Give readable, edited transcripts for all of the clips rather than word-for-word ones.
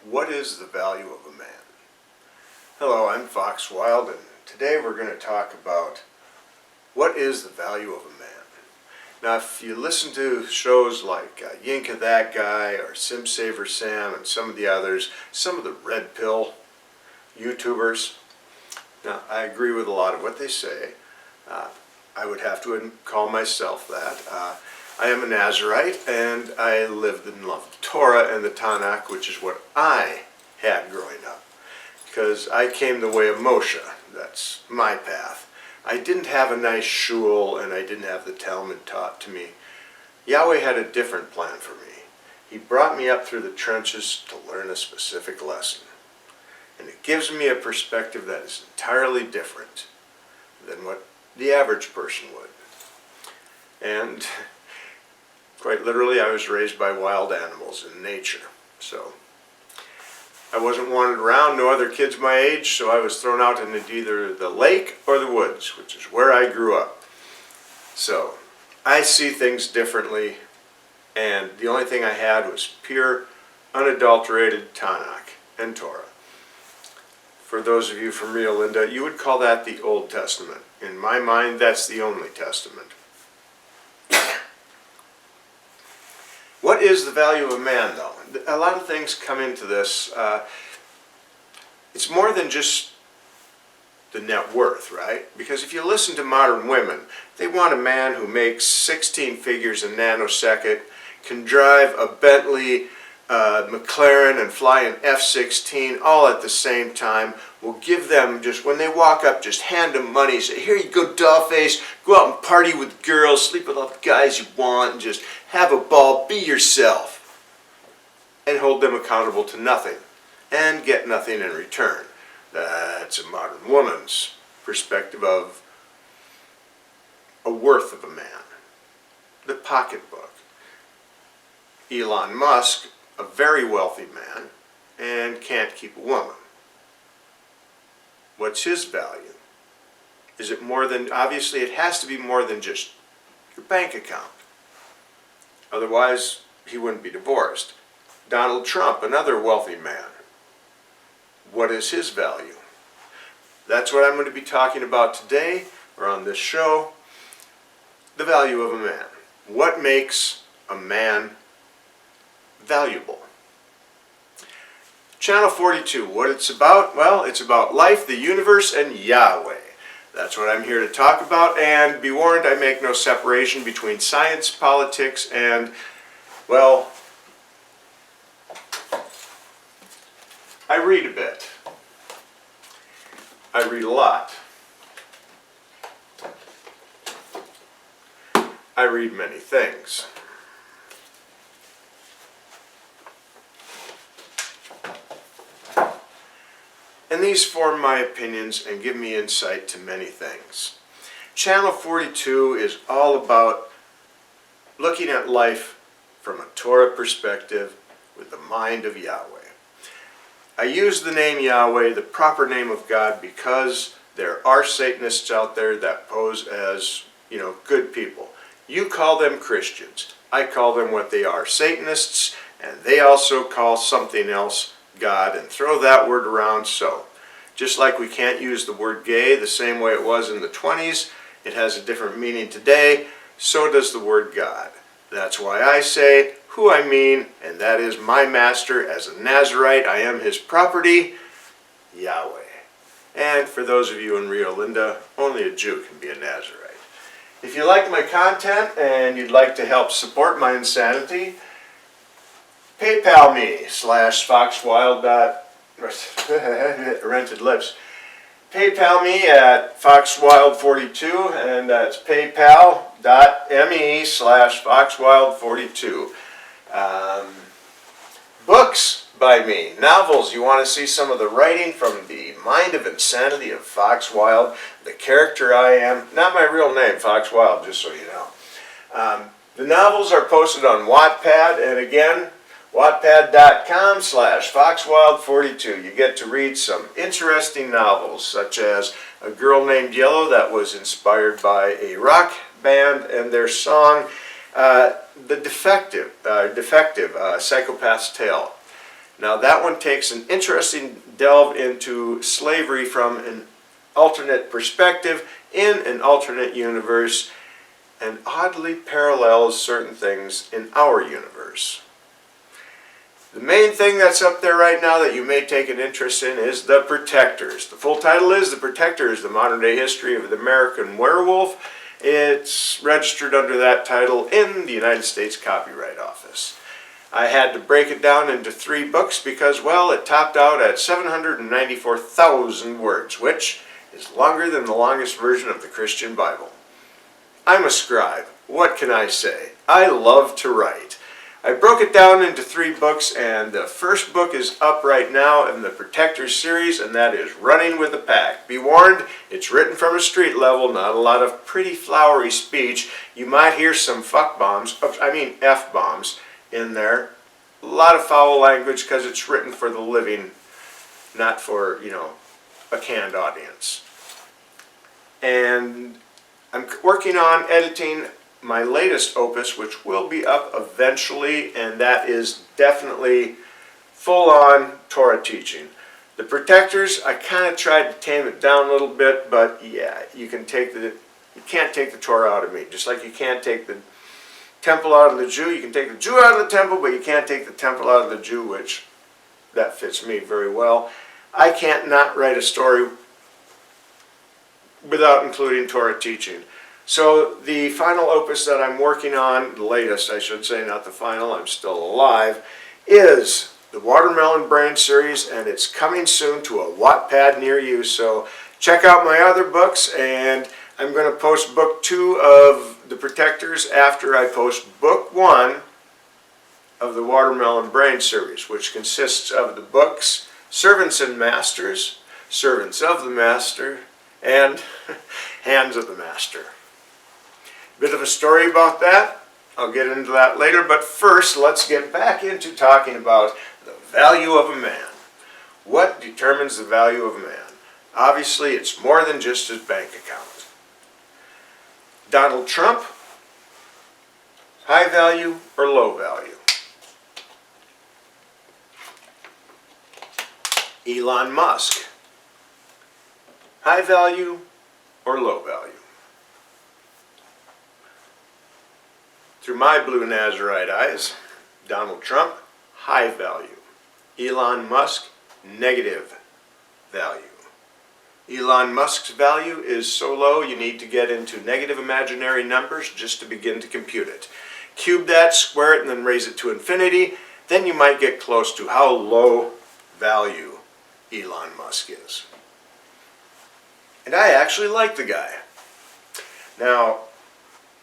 What is the value of a man? Hello, I'm Fox Wild, and today we're going to talk about what is the value of a man. Now, if you listen to shows like Yinka That Guy or Sim Saver Sam and some of the others, some of the red pill YouTubers, now I agree with a lot of what they say. I would have to call myself that. I am a Nazarite, and I lived in love with Torah and the Tanakh, which is what I had growing up, because I came the way of Moshe. That's my path. I didn't have a nice shul, and I didn't have the Talmud taught to me. Yahweh had a different plan for me. He brought me up through the trenches to learn a specific lesson. And it gives me a perspective that is entirely different than what the average person would. And quite literally, I was raised by wild animals in nature. So I wasn't wanted around, no other kids my age, so I was thrown out into either the lake or the woods, which is where I grew up. So I see things differently, and the only thing I had was pure, unadulterated Tanakh and Torah. For those of you from Rio Linda, you would call that the Old Testament. In my mind, that's the only testament. What is the value of a man, though? A lot of things come into this. It's more than just the net worth, right? Because if you listen to modern women, they want a man who makes 16 figures a nanosecond, can drive a Bentley, McLaren, and fly an F-16 all at the same time. Will give them, just when they walk up, just hand them money, say, here you go, dollface, go out and party with girls, sleep with all the guys you want, and just have a ball, be yourself, and hold them accountable to nothing, and get nothing in return. That's a modern woman's perspective of a worth of a man. The pocketbook. Elon Musk, a very wealthy man, and can't keep a woman. What's his value? Is it more than, obviously it has to be more than just your bank account. Otherwise, he wouldn't be divorced. Donald Trump, another wealthy man. What is his value? That's what I'm going to be talking about today, or on this show. The value of a man. What makes a man valuable? Channel 42, what it's about? Well, it's about life, the universe, and Yahweh. That's what I'm here to talk about, and be warned, I make no separation between science, politics, and, well, I read a bit. I read a lot. I read many things. And these form my opinions and give me insight to many things. Channel 42 is all about looking at life from a Torah perspective with the mind of Yahweh. I use the name Yahweh, the proper name of God, because there are Satanists out there that pose as, good people. You call them Christians. I call them what they are, Satanists, and they also call something else God, and throw that word around. So just like we can't use the word gay the same way it was in the 20s, it has a different meaning today, so does the word God. That's why I say who I mean, and that is my master. As a Nazarite, I am his property, Yahweh. And for those of you in Rio Linda, only a Jew can be a Nazarite. If you like my content and you'd like to help support my insanity, PayPal me /foxwild. Rented lips. PayPal me at foxwild42, and that's paypal.me/foxwild42. Books by me, novels. You want to see some of the writing from the mind of insanity of Fox Wild, the character I am, not my real name, Fox Wild, just so you know. The novels are posted on Wattpad, and again, wattpad.com/foxwild42. You get to read some interesting novels, such as A Girl Named Yellow, that was inspired by a rock band and their song, The Defective, Psychopath's Tale. Now that one takes an interesting delve into slavery from an alternate perspective in an alternate universe, and oddly parallels certain things in our universe. The main thing that's up there right now that you may take an interest in is The Protectors. The full title is The Protectors, the modern day history of the American werewolf. It's registered under that title in the United States Copyright Office. I had to break it down into 3 books because, well, it topped out at 794,000 words, which is longer than the longest version of the Christian Bible. I'm a scribe. What can I say? I love to write. I broke it down into 3 books, and the first book is up right now in the Protectors series, and that is Running with the Pack. Be warned, it's written from a street level, not a lot of pretty flowery speech. You might hear some F-bombs in there. A lot of foul language because it's written for the living, not for, a canned audience. And I'm working on editing my latest opus, which will be up eventually, and that is definitely full-on Torah teaching. The Protectors, I kind of tried to tame it down a little bit, but yeah, you can't take the Torah out of me. Just like you can't take the temple out of the Jew, you can take the Jew out of the temple, but you can't take the temple out of the Jew, which that fits me very well. I can't not write a story without including Torah teaching. So the final opus that I'm working on, the latest I should say, not the final, I'm still alive, is the Watermelon Brain series, and it's coming soon to a Wattpad near you. So check out my other books, and I'm going to post book 2 of The Protectors after I post book 1 of the Watermelon Brain series, which consists of the books Servants and Masters, Servants of the Master, and Hands of the Master. Bit of a story about that. I'll get into that later, but first let's get back into talking about the value of a man. What determines the value of a man? Obviously, it's more than just his bank account. Donald Trump, high value or low value? Elon Musk, high value or low value? Through my blue Nazarite eyes, Donald Trump, high value. Elon Musk, negative value. Elon Musk's value is so low you need to get into negative imaginary numbers just to begin to compute it. Cube that, square it, and then raise it to infinity. Then you might get close to how low value Elon Musk is. And I actually like the guy. Now,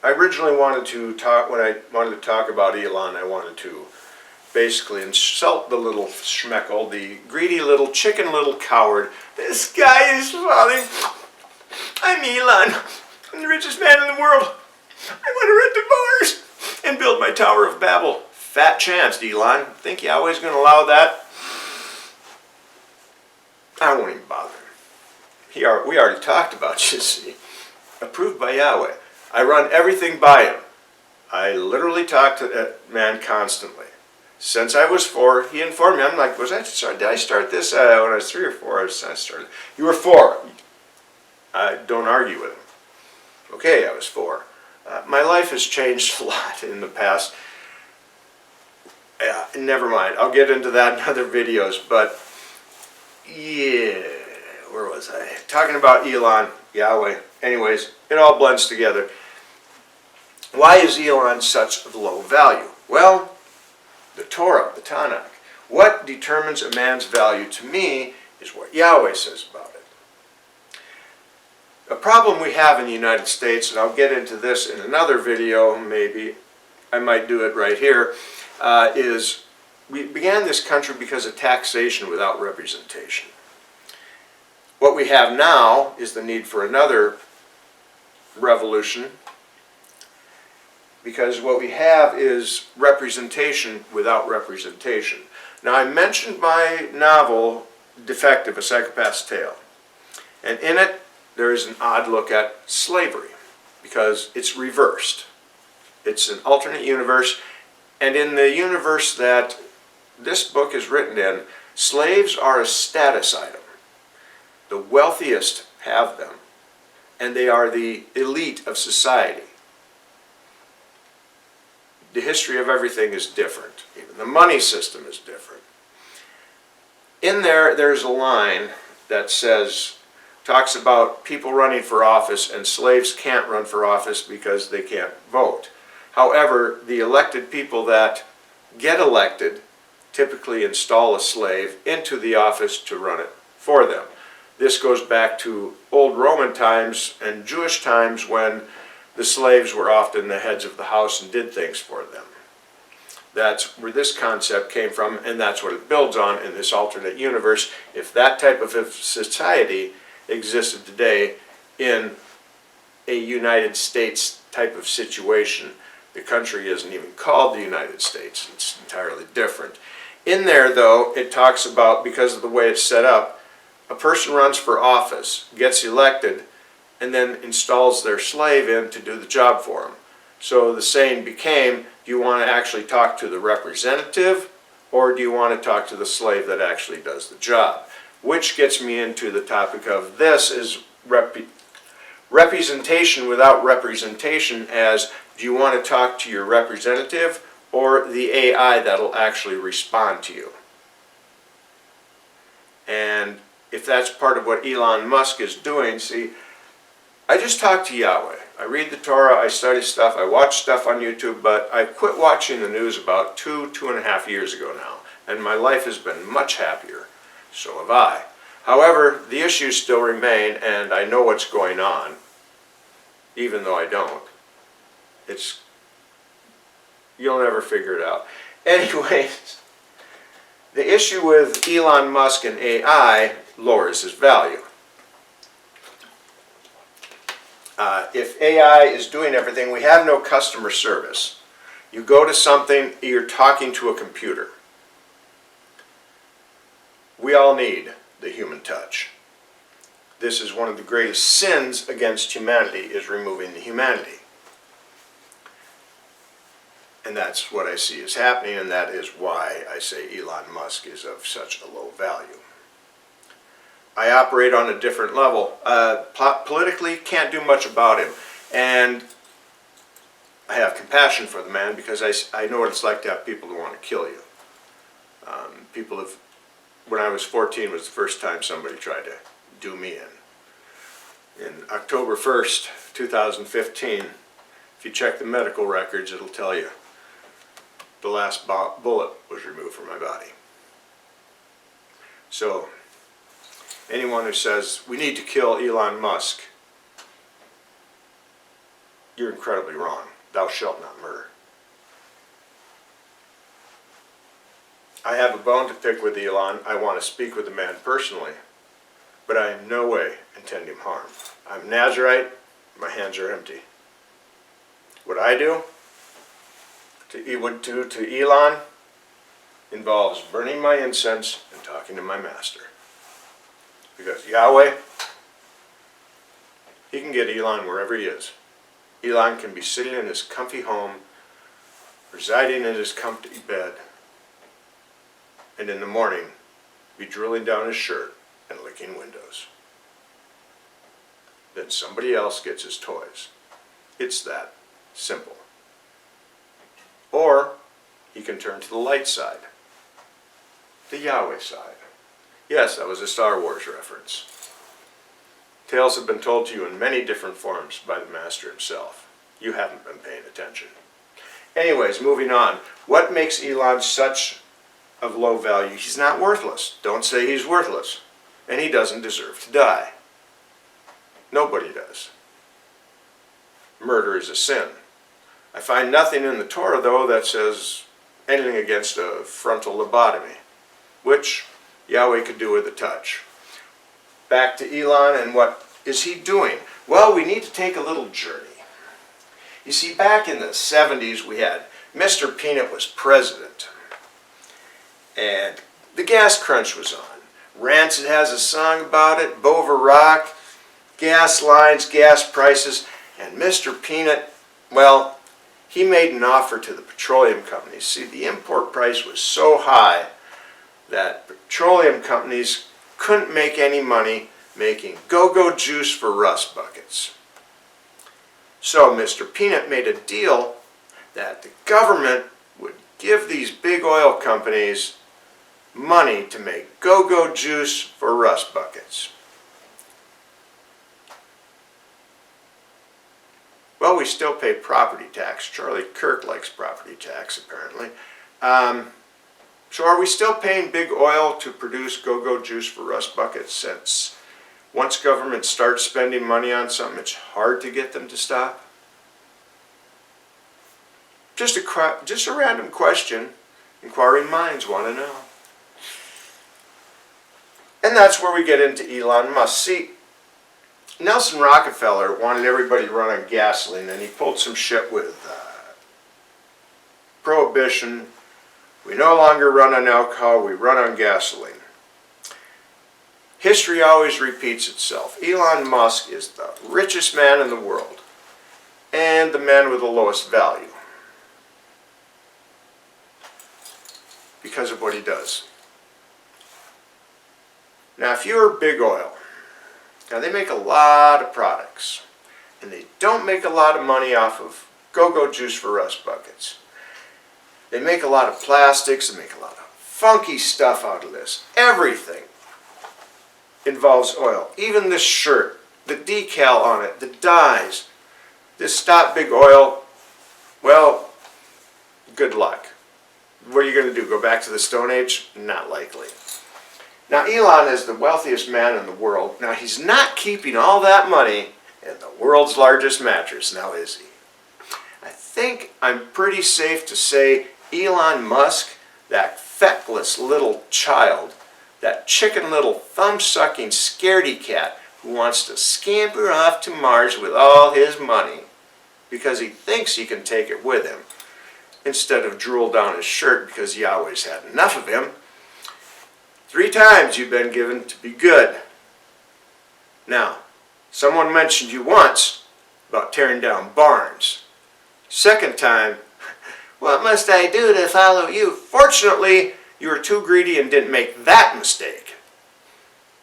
I originally wanted to talk, when I wanted to talk about Elon, I wanted to basically insult the little schmeckle, the greedy little chicken little coward. This guy is falling. I'm Elon. I'm the richest man in the world. I want to rent a Mars and build my Tower of Babel. Fat chance, Elon. Think Yahweh's going to allow that? I won't even bother. We already talked about, you see. Approved by Yahweh. I run everything by him. I literally talk to that man constantly. Since I was 4, he informed me. I'm like, did I start this when I was 3 or 4? I started. You were 4. I don't argue with him. Okay, I was 4. My life has changed a lot in the past. Never mind. I'll get into that in other videos. But yeah, where was I? Talking about Elon, Yahweh. Anyways, it all blends together. Why is Elon such low value? Well, the Torah, the Tanakh. What determines a man's value to me is what Yahweh says about it. A problem we have in the United States, and I'll get into this in another video, maybe I might do it right here, is we began this country because of taxation without representation. What we have now is the need for another revolution, because what we have is representation without representation. Now, I mentioned my novel, Defective, A Psychopath's Tale. And in it, there is an odd look at slavery, because it's reversed. It's an alternate universe, and in the universe that this book is written in, slaves are a status item. The wealthiest have them, and they are the elite of society. The history of everything is different. Even the money system is different. In there, there's a line that talks about people running for office, and slaves can't run for office because they can't vote. However, the elected people that get elected typically install a slave into the office to run it for them. This goes back to old Roman times and Jewish times when the slaves were often the heads of the house and did things for them. That's where this concept came from, and that's what it builds on in this alternate universe. If that type of society existed today in a United States type of situation, the country isn't even called the United States. It's entirely different. In there, though, it talks about, because of the way it's set up, a person runs for office, gets elected, and then installs their slave in to do the job for them. So the saying became, do you want to actually talk to the representative, or do you want to talk to the slave that actually does the job? Which gets me into the topic of this is representation without representation, as do you want to talk to your representative or the AI that'll actually respond to you? And if that's part of what Elon Musk is doing, see, I just talk to Yahweh. I read the Torah, I study stuff, I watch stuff on YouTube, but I quit watching the news about 2.5 years ago now, and my life has been much happier. So have I. However, the issues still remain, and I know what's going on, even though I don't. You'll never figure it out. Anyways, the issue with Elon Musk and AI lowers his value. If AI is doing everything, we have no customer service. You go to something, you're talking to a computer. We all need the human touch. This is one of the greatest sins against humanity, is removing the humanity. And that's what I see is happening, and that is why I say Elon Musk is of such a low value. I operate on a different level. Politically, can't do much about him. And I have compassion for the man because I know what it's like to have people who want to kill you. When I was 14 was the first time somebody tried to do me in. In October 1st, 2015, if you check the medical records, it'll tell you the last bullet was removed from my body. So, anyone who says, we need to kill Elon Musk, you're incredibly wrong. Thou shalt not murder. I have a bone to pick with Elon. I want to speak with the man personally, but I in no way intend him harm. I'm Nazarite. My hands are empty. What I do to Elon involves burning my incense and talking to my master. Because Yahweh, he can get Elon wherever he is. Elon can be sitting in his comfy home, residing in his comfy bed, and in the morning be drilling down his shirt and licking windows. Then somebody else gets his toys. It's that simple. Or he can turn to the light side, the Yahweh side. Yes, that was a Star Wars reference. Tales have been told to you in many different forms by the Master himself. You haven't been paying attention. Anyways, moving on. What makes Elon such of low value? He's not worthless. Don't say he's worthless. And he doesn't deserve to die. Nobody does. Murder is a sin. I find nothing in the Torah, though, that says anything against a frontal lobotomy, which Yahweh could do with a touch. Back to Elon, and what is he doing? Well, we need to take a little journey. You see, back in the 70s, we had Mr. Peanut was president, and the gas crunch was on. Rancid has a song about it, Bover Rock, gas lines, gas prices, and Mr. Peanut, well, he made an offer to the petroleum companies. See, the import price was so high that petroleum companies couldn't make any money making go-go juice for rust buckets. So Mr. Peanut made a deal that the government would give these big oil companies money to make go-go juice for rust buckets. Well, we still pay property tax. Charlie Kirk likes property tax, apparently. So are we still paying big oil to produce go-go juice for rust buckets, since once government starts spending money on something, it's hard to get them to stop? Just a random question. Inquiring minds want to know. And that's where we get into Elon Musk. See, Nelson Rockefeller wanted everybody to run on gasoline, and he pulled some shit with prohibition. We no longer run on alcohol, we run on gasoline. History always repeats itself. Elon Musk is the richest man in the world and the man with the lowest value because of what he does. Now, if you're big oil, now they make a lot of products, and they don't make a lot of money off of go-go juice for rust buckets. They make a lot of plastics, they make a lot of funky stuff out of this. Everything involves oil. Even this shirt, the decal on it, the dyes. This Stop Big Oil, well, good luck. What are you going to do, go back to the Stone Age? Not likely. Now, Elon is the wealthiest man in the world. Now, he's not keeping all that money in the world's largest mattress, now is he? I think I'm pretty safe to say Elon Musk, that feckless little child, that chicken little thumb-sucking scaredy cat who wants to scamper off to Mars with all his money because he thinks he can take it with him, instead of drool down his shirt because he always had enough of him. 3 times you've been given to be good. Now, someone mentioned you once about tearing down barns. Second time, what must I do to follow you? Fortunately, you were too greedy and didn't make that mistake.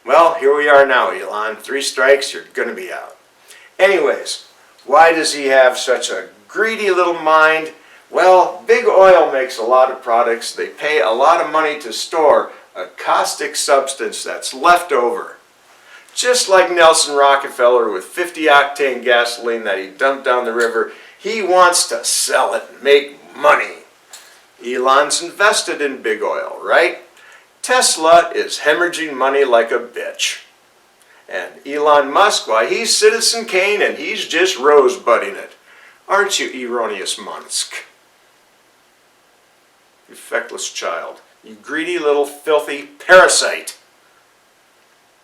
Well, here we are now, Elon. 3 strikes, you're going to be out. Anyways, why does he have such a greedy little mind? Well, big oil makes a lot of products. They pay a lot of money to store a caustic substance that's left over. Just like Nelson Rockefeller with 50-octane gasoline that he dumped down the river, he wants to sell it and make money. Elon's invested in big oil, right? Tesla is hemorrhaging money like a bitch. And Elon Musk, why, he's Citizen Kane and he's just rosebudding it. Aren't you, erroneous Musk? You feckless child. You greedy little filthy parasite.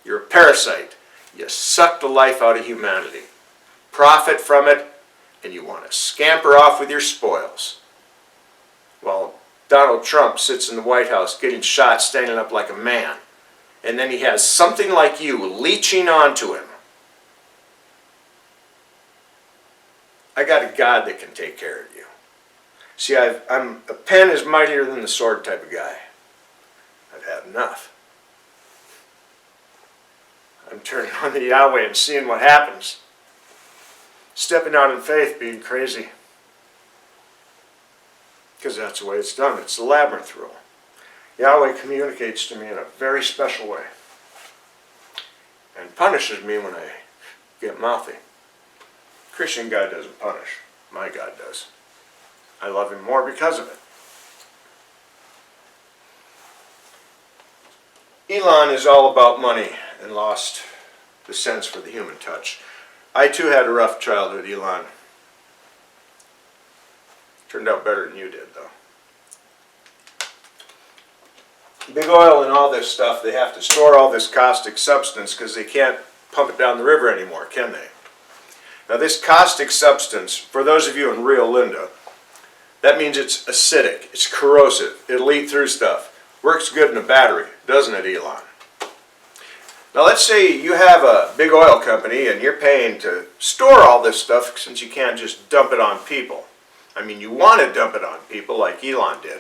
You're a parasite. You suck the life out of humanity. Profit from it, and you want to scamper off with your spoils. While Donald Trump sits in the White House getting shot standing up like a man, and then he has something like you leeching onto him. I got a God that can take care of you. See, I'm a pen is mightier than the sword type of guy. I've had enough. I'm turning on the Yahweh and seeing what happens. Stepping out in faith, being crazy. Because that's the way it's done. It's the labyrinth rule. Yahweh communicates to me in a very special way. And punishes me when I get mouthy. Christian God doesn't punish. My God does. I love him more because of it. Elon is all about money and lost the sense for the human touch. I too had a rough childhood, Elon. Turned out better than you did, though. Big oil and all this stuff, they have to store all this caustic substance because they can't pump it down the river anymore, can they? Now this caustic substance, for those of you in Rio Linda, that means it's acidic, it's corrosive, it'll eat through stuff. Works good in a battery, doesn't it, Elon? Now let's say you have a big oil company and you're paying to store all this stuff since you can't just dump it on people. I mean, you want to dump it on people like Elon did.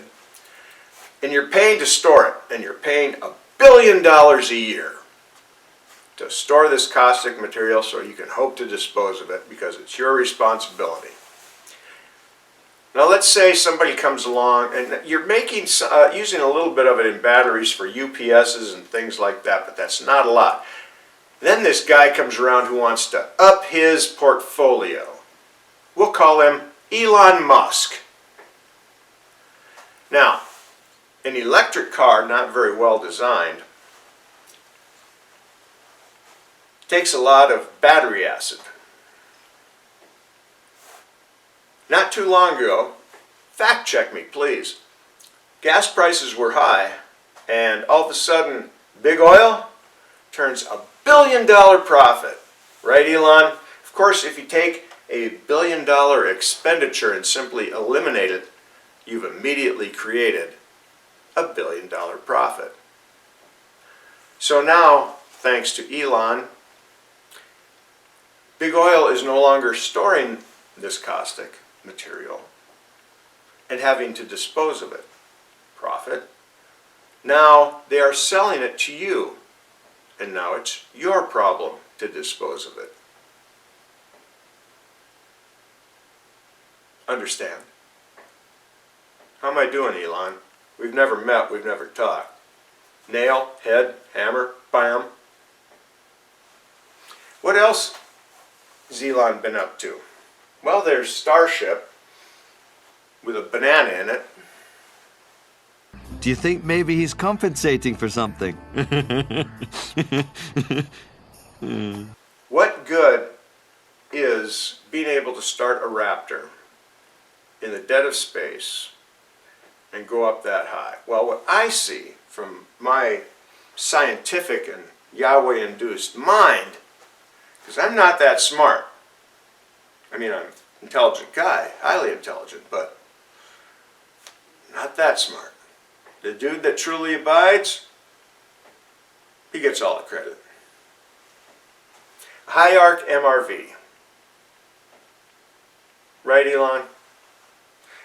and you're paying to store it, and you're paying $1 billion a year to store this caustic material so you can hope to dispose of it because it's your responsibility. Now let's say somebody comes along and you're making using a little bit of it in batteries for UPSs and things like that, but that's not a lot. Then this guy comes around who wants to up his portfolio. We'll call him Elon Musk. Now, an electric car, not very well designed, takes a lot of battery acid. Not too long ago, fact check me please, gas prices were high and all of a sudden big oil turns $1 billion profit. Right, Elon? Of course, if you take a $1 billion expenditure and simply eliminate it, you've immediately created $1 billion profit. So now, thanks to Elon, big oil is no longer storing this caustic material and having to dispose of it. Profit. Now they are selling it to you, and now it's your problem to dispose of it. Understand? How am I doing, Elon? We've never met, we've never talked. Nail, head, hammer, bam. What else has Elon been up to? Well, there's Starship with a banana in it. Do you think maybe he's compensating for something? What good is being able to start a Raptor in the dead of space and go up that high? Well, what I see from my scientific and Yahweh-induced mind, because I'm not that smart. I mean, I'm an intelligent guy, highly intelligent, but not that smart. The dude that truly abides, he gets all the credit. High arc MRV. Right, Elon?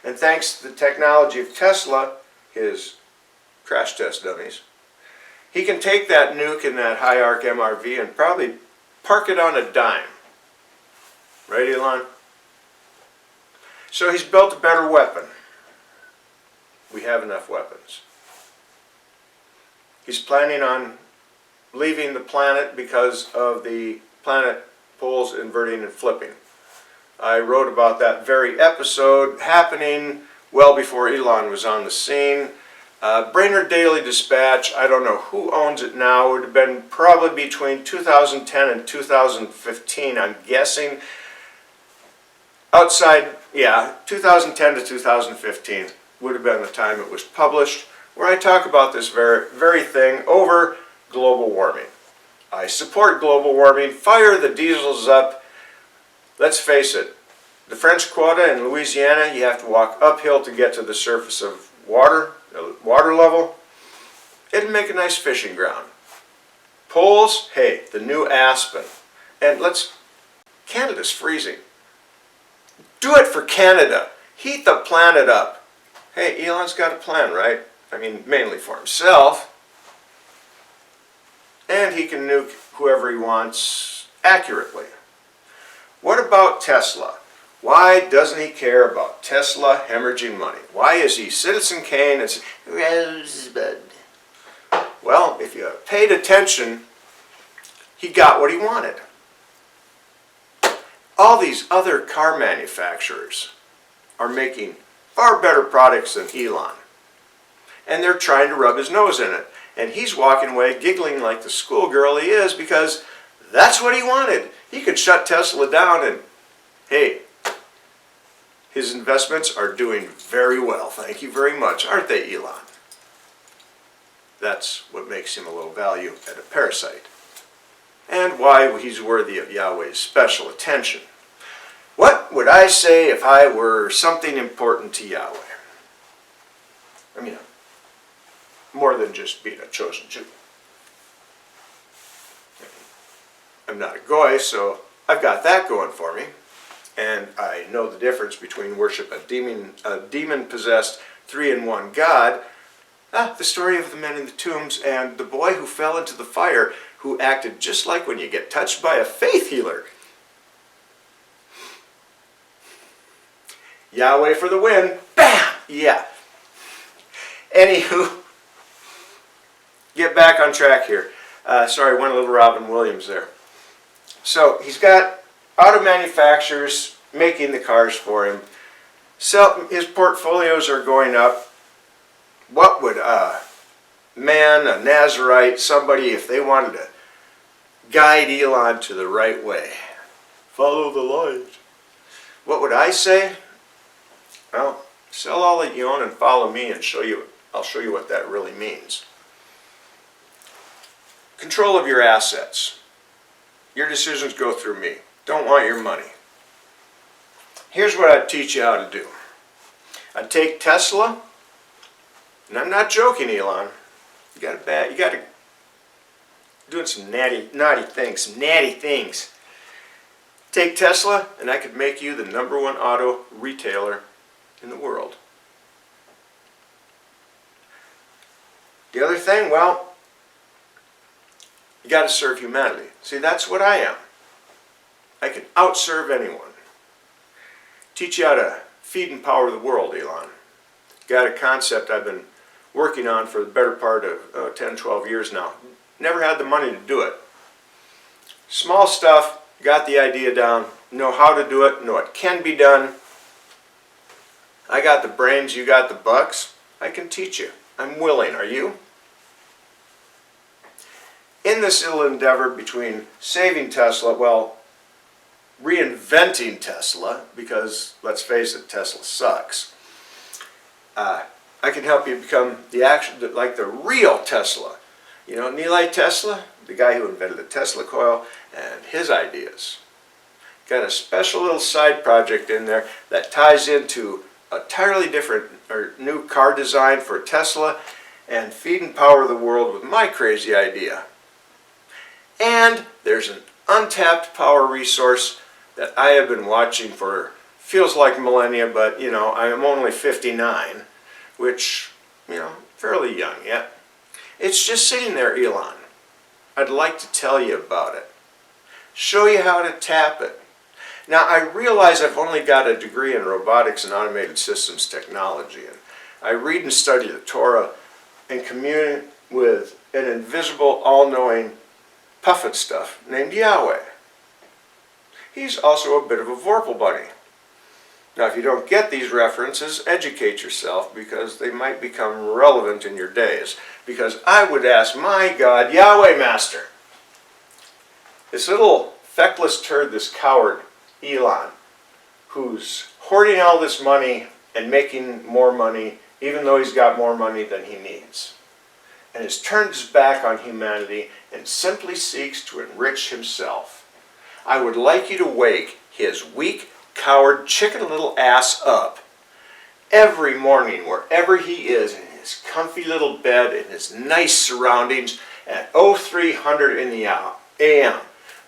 And thanks to the technology of Tesla, his crash test dummies, he can take that nuke in that high arc MRV and probably park it on a dime. Right, Elon? So he's built a better weapon. We have enough weapons. He's planning on leaving the planet because of the planet poles inverting and flipping. I wrote about that very episode happening well before Elon was on the scene. Brainerd Daily Dispatch, I don't know who owns it now. It would have been probably between 2010 and 2015, I'm guessing. Outside, yeah, 2010 to 2015 would have been the time it was published, where I talk about this very thing over global warming. I support global warming. Fire the diesels up. Let's face it, the French Quarter in Louisiana, you have to walk uphill to get to the surface of water level. It'd make a nice fishing ground. Poles, hey, the new Aspen. And Canada's freezing. Do it for Canada. Heat the planet up. Hey, Elon's got a plan, right? I mean, mainly for himself. And he can nuke whoever he wants accurately. What about Tesla? Why doesn't he care about Tesla hemorrhaging money? Why is he Citizen Kane and Rosebud? Well, if you paid attention, he got what he wanted. All these other car manufacturers are making far better products than Elon. And they're trying to rub his nose in it. And he's walking away giggling like the schoolgirl he is because that's what he wanted. He could shut Tesla down and, hey, his investments are doing very well. Thank you very much. Aren't they, Elon? That's what makes him a low value and a parasite. And why he's worthy of Yahweh's special attention. What would I say if I were something important to Yahweh? I mean, more than just being a chosen Jew. I'm not a goy, so I've got that going for me. And I know the difference between worship a demon-possessed 3-in-1 God The story of the men in the tombs and the boy who fell into the fire, who acted just like when you get touched by a faith healer. Yahweh for the win. Bam! Yeah. Anywho, get back on track here. Sorry, went a little Robin Williams there. So he's got auto manufacturers making the cars for him. His portfolios are going up. What would a man, a Nazarite, somebody, if they wanted to guide Elon to the right way? Follow the light. What would I say? Well, sell all that you own and follow me, and I'll show you what that really means. Control of your assets. Your decisions go through me. Don't want your money. Here's what I'd teach you how to do. I'd take Tesla, and I'm not joking, Elon. You got to doing some naughty things. Take Tesla, and I could make you the #1 auto retailer in the world. The other thing, well, you got to serve humanity. See, that's what I am. I can outserve anyone. Teach you how to feed and power the world, Elon. Got a concept I've been working on for the better part of 10, 12 years now. Never had the money to do it. Small stuff, got the idea down, know how to do it, know it can be done. I got the brains, you got the bucks. I can teach you. I'm willing, are you? In this little endeavor between saving Tesla, well, reinventing Tesla, because let's face it, Tesla sucks. I can help you become the real Tesla. You know, Nikola Tesla, the guy who invented the Tesla coil, and his ideas. Got a special little side project in there that ties into a entirely different or new car design for Tesla, and feed and power the world with my crazy idea. And there's an untapped power resource that I have been watching for, feels like millennia, but you know, I am only 59, which, you know, fairly young yet. It's just sitting there, Elon. I'd like to tell you about it. Show you how to tap it. Now, I realize I've only got a degree in robotics and automated systems technology, and I read and study the Torah and commune with an invisible, all-knowing puffin stuff named Yahweh. He's also a bit of a Vorpal bunny. Now, if you don't get these references, educate yourself, because they might become relevant in your days. Because I would ask my God, Yahweh Master, this little feckless turd, this coward, Elon, who's hoarding all this money and making more money, even though he's got more money than he needs, and has turned his back on humanity and simply seeks to enrich himself. I would like you to wake his weak, coward, chicken little ass up every morning, wherever he is, in his comfy little bed, in his nice surroundings, at 0300 in the a.m.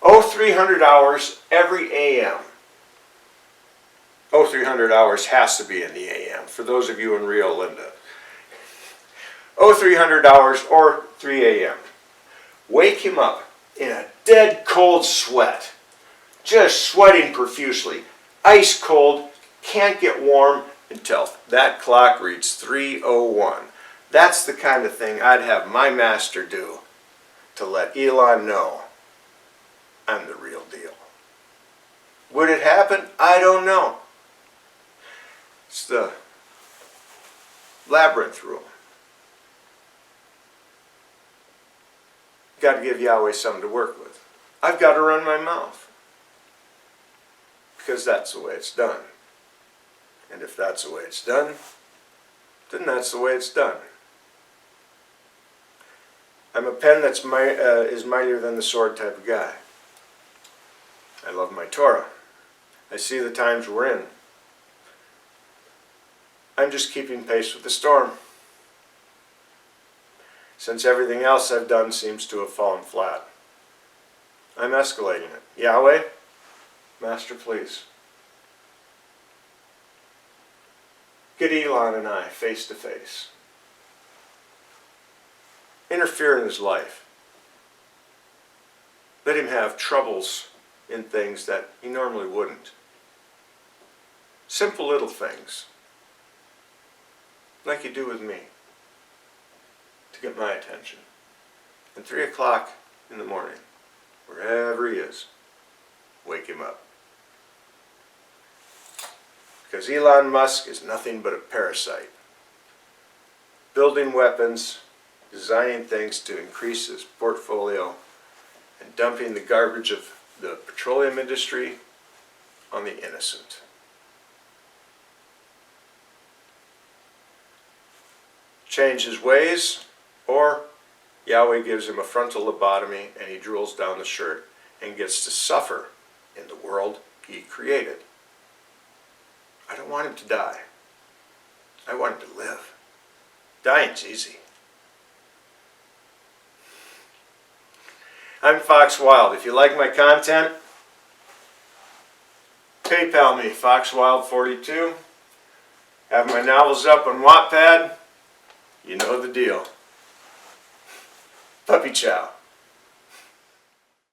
0300 hours every a.m. 0300 hours has to be in the a.m. for those of you in Rio Linda. 0300 hours or 3 a.m. Wake him up in a dead cold sweat, just sweating profusely, ice cold, can't get warm until that clock reads 3:01. That's the kind of thing I'd have my master do to let Elon know I'm the real deal. Would it happen? I don't know. It's the labyrinth rule. Got to give Yahweh something to work with. I've got to run my mouth, because that's the way it's done. And if that's the way it's done, then that's the way it's done. I'm a pen that's is mightier than the sword type of guy. I love my Torah. I see the times we're in. I'm just keeping pace with the storm, since everything else I've done seems to have fallen flat. I'm escalating it. Yahweh, Master, please. Get Elon and I face to face. interfere in his life. Let him have troubles in things that he normally wouldn't. Simple little things, like you do with me, to get my attention. And 3 o'clock in the morning, wherever he is, wake him up. Because Elon Musk is nothing but a parasite. Building weapons, designing things to increase his portfolio, and dumping the garbage of the petroleum industry on the innocent. Change his ways, or Yahweh gives him a frontal lobotomy and he drools down the shirt and gets to suffer in the world he created. I don't want him to die. I want him to live. Dying's easy. I'm Fox Wild. If you like my content, PayPal me, FoxWild42. Have my novels up on Wattpad. You know the deal. Puppy chow.